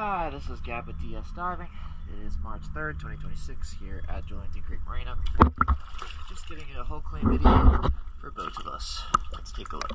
Hi, this is Gab with DS Diving. It is March 3rd, 2026 here at Julington Creek Marina. Just getting a whole clean video for both of us. Let's take a look.